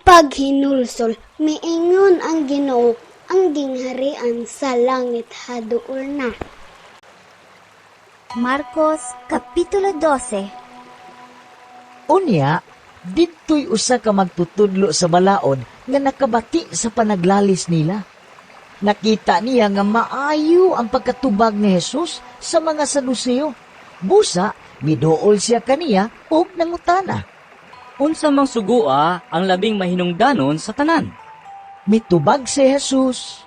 paghinulsol, miingon ang Ginoo, ang gingharian sa langit haduol na. Marcos Kapitulo 12. Unya, didto'y usa ka magtutudlo sa balaod nga nakabati sa panaglalis nila. Nakita niya nga maayo ang pagkatubag ni Jesus sa mga Saduceo. Busa, miduol siya kaniya og nangutana. Unsa mang sugua ang labing mahinungdanon sa tanan? Mitubag si Jesus.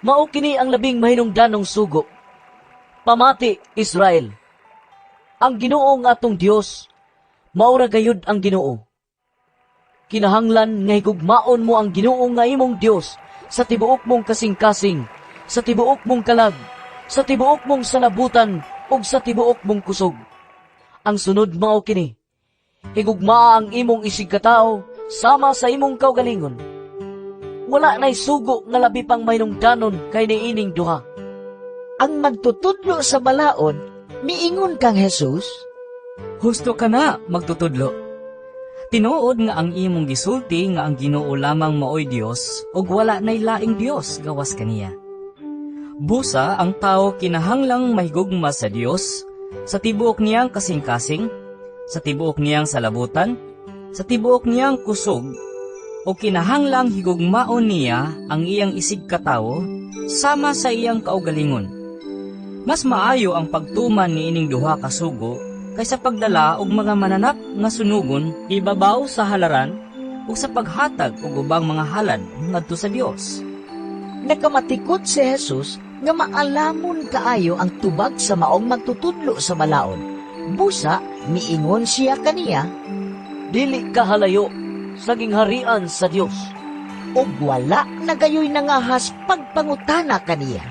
Mao kini ang labing mahinungdanong sugo. Pamati, Israel. Ang Ginoo nga atong Dios, maura gayud ang Ginoo. Kinahanglan nga higugmaon mo ang Ginoo nga imong Dios sa tibuok mong kasing-kasing, sa tibuok mong kalag, sa tibuok mong salabutan, ug sa tibuok mong kusog. Ang sunod mao kini, higugmaa ang imong isig katao sama sa imong kaugalingon. Wala na'y sugo nga labi pang mahinungdanon kay niining duha. Ang magtutudlo sa balaod, miingon kang Jesus. Husto ka na, magtutudlo. Tinuod nga ang imong gisulti nga ang Ginoo lamang maoy Dios ug wala nay laing Dios gawas kaniya. Busa ang tao kinahanglang mahigugma sa Dios sa tibuok niyang kasing-kasing, sa tibuok niyang salabutan, sa tibuok niyang kusog, o kinahanglang higugmaon niya ang iyang isig katawo sama sa iyang kaugalingon. Mas maayo ang pagtuman ni ining duha ka sugo kaysa pagdala og mga mananap nga sunugon ibabaw sa halaran o sa paghatag og ubang mga halad ngadto sa Dios. Nakamatikot si Jesus nga maalamon kaayo ang tubag sa maong magtutudlo sa balaod. Busa, miingon siya kaniya, Dili ka halayo sa gingharian sa Dios. og wala nagayoy nangahas pagpangutana kaniya.